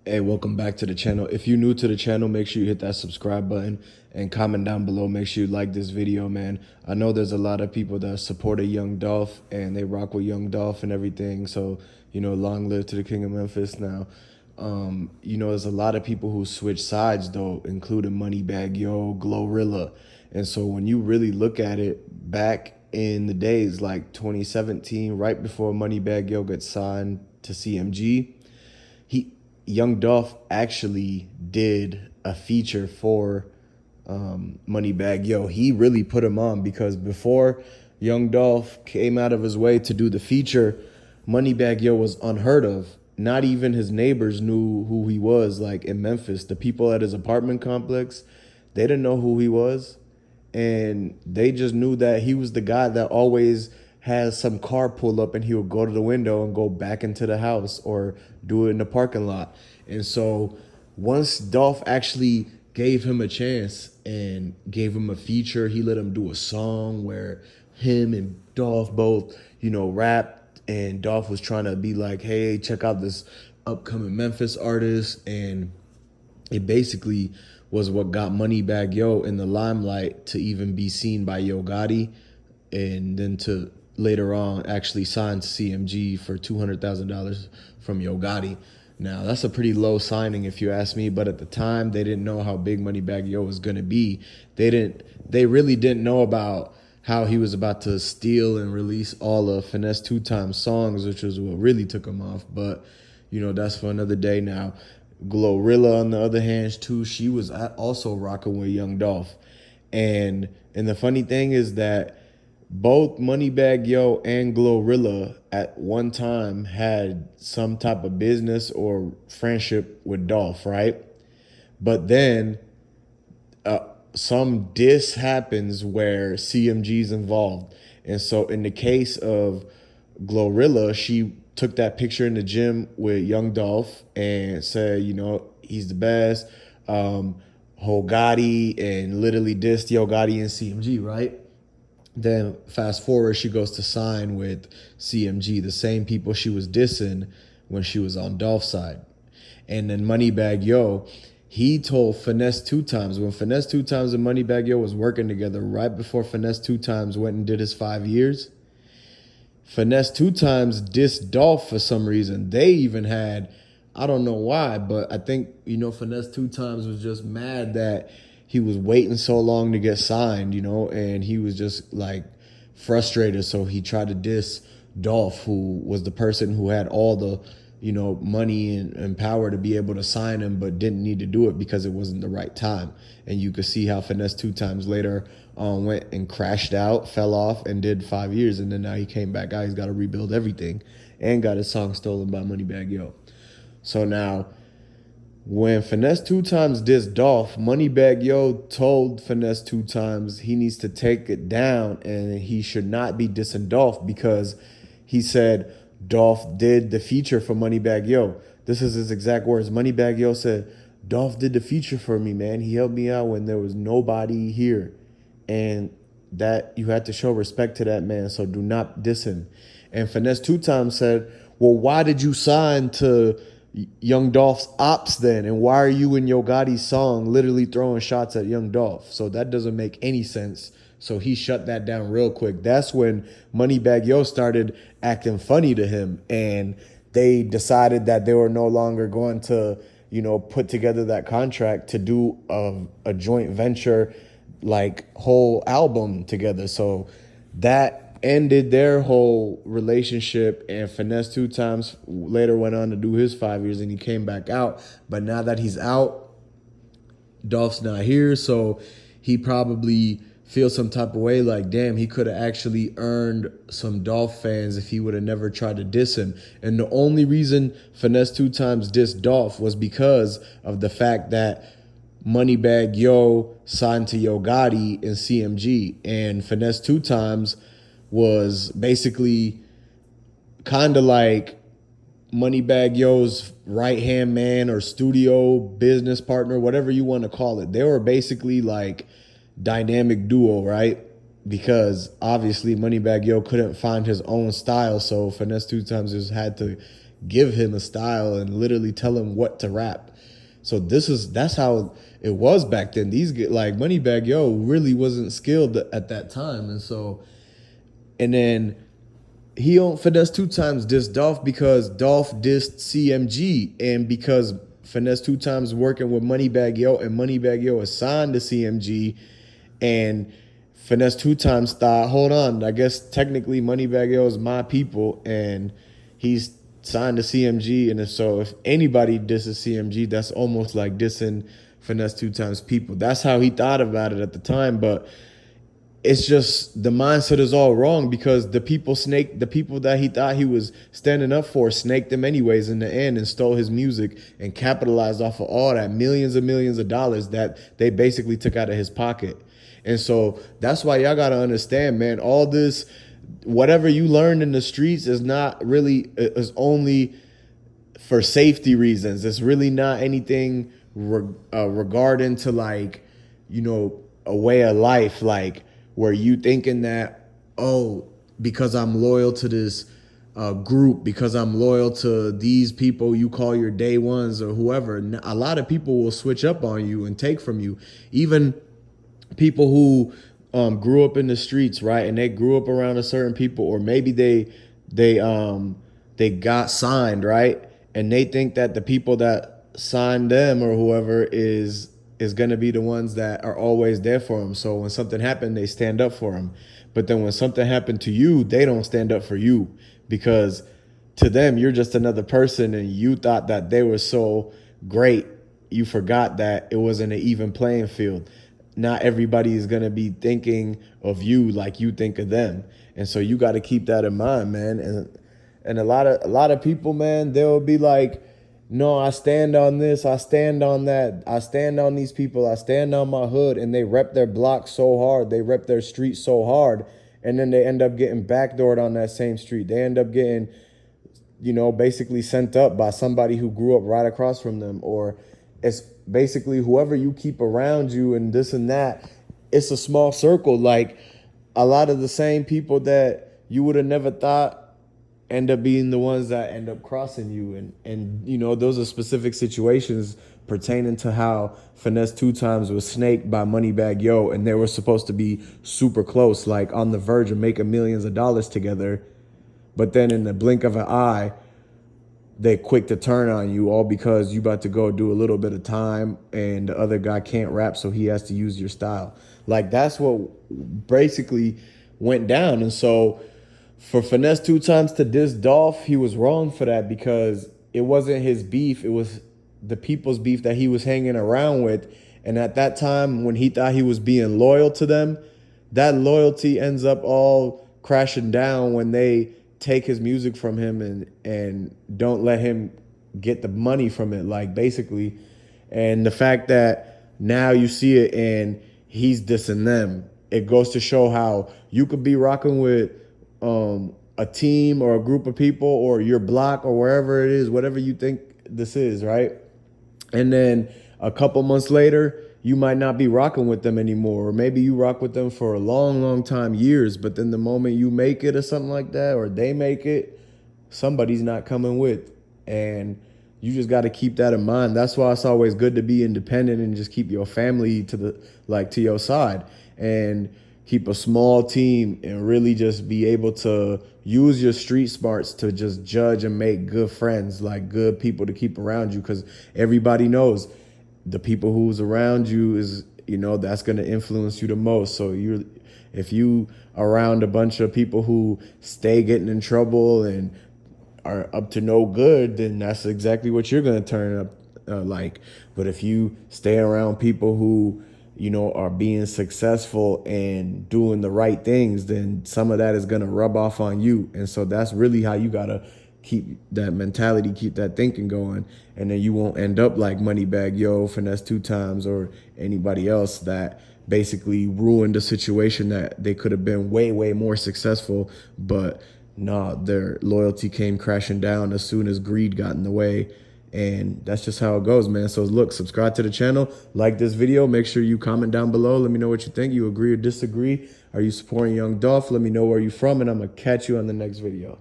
Hey, welcome back to the channel. If you're new to the channel, make sure you hit that subscribe button and comment down below. Make sure you like this video, man. I know there's a lot of people that support a young Dolph and they rock with young Dolph and everything. So, long live to the King of Memphis now. There's a lot of people who switch sides though, including Moneybagg Yo, Glorilla. And so when you really look at it back in the days like 2017, right before Moneybagg Yo got signed to CMG, Young Dolph actually did a feature for Moneybagg Yo. He really put him on because before Young Dolph came out of his way to do the feature, Moneybagg Yo was unheard of. Not even his neighbors knew who he was, like in Memphis. The people at his apartment complex, they didn't know who he was. And they just knew that he was the guy that always has some car pull up and he would go to the window and go back into the house or do it in the parking lot. And so once Dolph actually gave him a chance and gave him a feature, he let him do a song where him and Dolph both, rapped, and Dolph was trying to be like, hey, check out this upcoming Memphis artist. And it basically was what got Moneybagg Yo in the limelight to even be seen by Yo Gotti, and then to later on actually signed to CMG for $200,000 from Yo Gotti. Now, that's a pretty low signing if you ask me, but at the time, they didn't know how big Moneybagg Yo was going to be. They really didn't know about how he was about to steal and release all of Finesse 2 Times songs, which was what really took him off. But, that's for another day now. Glorilla, on the other hand, too, she was also rocking with Young Dolph. And the funny thing is that both Moneybagg Yo and Glorilla at one time had some type of business or friendship with Dolph, right? But then some diss happens where CMG's involved. And so in the case of Glorilla, she took that picture in the gym with Young Dolph and said, he's the best, whole Gotti, and literally dissed Yo Gotti and CMG, right? Then fast forward, she goes to sign with CMG, the same people she was dissing when she was on Dolph's side. And then Moneybagg Yo, he told Finesse 2 Times, when Finesse 2 Times and Moneybagg Yo was working together, right before Finesse 2 Times went and did his 5 years, Finesse 2 Times dissed Dolph for some reason. They even had, I don't know why, but I think, Finesse 2 Times was just mad that he was waiting so long to get signed, and he was just like frustrated. So he tried to diss Dolph, who was the person who had all the, money and power to be able to sign him, but didn't need to do it because it wasn't the right time. And you could see how Finesse 2 Times later went and crashed out, fell off, and did 5 years. And then now he came back out. He's got to rebuild everything and got his song stolen by Moneybagg Yo. So now, when Finesse 2 Times dissed Dolph, Moneybagg Yo told Finesse 2 Times he needs to take it down and he should not be dissing Dolph because he said Dolph did the feature for Moneybagg Yo. This is his exact words. Moneybagg Yo said, Dolph did the feature for me, man. He helped me out when there was nobody here. And that you had to show respect to that man, so do not diss him. And Finesse 2 Times said, well, why did you sign to Young Dolph's ops then? And why are you in Yo Gotti's song literally throwing shots at Young Dolph? So that doesn't make any sense. So he shut that down real quick. That's when Moneybagg Yo started acting funny to him. And they decided that they were no longer going to, put together that contract to do a joint venture, like whole album together. So that ended their whole relationship, and Finesse 2 Times later went on to do his 5 years and he came back out. But now that he's out, Dolph's not here, so he probably feels some type of way like, damn, he could have actually earned some Dolph fans if he would have never tried to diss him. And the only reason Finesse 2 Times dissed Dolph was because of the fact that Moneybagg Yo signed to Yo Gotti and CMG, and Finesse 2 Times was basically kind of like Moneybagg Yo's right-hand man or studio business partner, whatever you want to call it. They were basically like dynamic duo, right? Because obviously Moneybagg Yo couldn't find his own style, so Finesse 2 Times just had to give him a style and literally tell him what to rap. So that's how it was back then. Like Moneybagg Yo really wasn't skilled at that time, and then he on Finesse Two Times dissed Dolph because Dolph dissed CMG, and because Finesse Two Times working with Moneybagg Yo, and Moneybagg Yo is signed to CMG, and Finesse Two Times thought, hold on, I guess technically Moneybagg Yo is my people, and he's signed to CMG, and so if anybody disses CMG, that's almost like dissing Finesse Two Times people. That's how he thought about it at the time, but it's just the mindset is all wrong, because the people that he thought he was standing up for snaked him anyways in the end and stole his music and capitalized off of all that millions of dollars that they basically took out of his pocket. And so that's why y'all got to understand, man, all this, whatever you learn in the streets is not really, is only for safety reasons. It's really not anything regarding to, like, you know, a way of life, like where you thinking that, oh, because I'm loyal to this group, because I'm loyal to these people you call your day ones or whoever, a lot of people will switch up on you and take from you. Even people who grew up in the streets, right? And they grew up around a certain people, or maybe they got signed, right? And they think that the people that signed them or whoever is going to be the ones that are always there for them. So when something happened, they stand up for them. But then when something happened to you, they don't stand up for you, because to them, you're just another person, and you thought that they were so great. You forgot that it wasn't an even playing field. Not everybody is going to be thinking of you like you think of them. And so you got to keep that in mind, man. And a lot of people, man, they'll be like, no, I stand on this, I stand on that, I stand on these people, I stand on my hood, and they rep their block so hard, they rep their street so hard, and then they end up getting backdoored on that same street. They end up getting, you know, basically sent up by somebody who grew up right across from them, or it's basically whoever you keep around you and this and that. It's a small circle. Like, a lot of the same people that you would have never thought end up being the ones that end up crossing you. And you know, those are specific situations pertaining to how Finesse Two Times was snaked by Moneybagg Yo, and they were supposed to be super close, like on the verge of making millions of dollars together. But then in the blink of an eye, they quick to turn on you, all because you about to go do a little bit of time and the other guy can't rap, so he has to use your style. Like, that's what basically went down. And so for Finesse Two Times to diss Dolph, he was wrong for that, because it wasn't his beef. It was the people's beef that he was hanging around with. And at that time, when he thought he was being loyal to them, that loyalty ends up all crashing down when they take his music from him and don't let him get the money from it, like, basically. And the fact that now you see it and he's dissing them, it goes to show how you could be rocking with a team or a group of people or your block or wherever it is, whatever you think this is, right? And then a couple months later, you might not be rocking with them anymore, or maybe you rock with them for a long time, years, but then the moment you make it or something like that, or they make it, somebody's not coming with. And you just got to keep that in mind. That's why it's always good to be independent and just keep your family to your side, and keep a small team, and really just be able to use your street smarts to just judge and make good friends, like good people to keep around you, because everybody knows the people who's around you is, you know, that's going to influence you the most. So if you around a bunch of people who stay getting in trouble and are up to no good, then that's exactly what you're going to turn up like. But if you stay around people who, you know, are being successful and doing the right things, then some of that is going to rub off on you. And so that's really how you got to keep that mentality, keep that thinking going. And then you won't end up like Moneybagg Yo, Finesse Two Times, or anybody else that basically ruined a situation that they could have been way more successful. But nah, their loyalty came crashing down as soon as greed got in the way. And that's just how it goes, man. So look, subscribe to the channel, like this video, make sure you comment down below. Let me know what you think. You agree or disagree? Are you supporting Young Dolph? Let me know where you're from, and I'm going to catch you on the next video.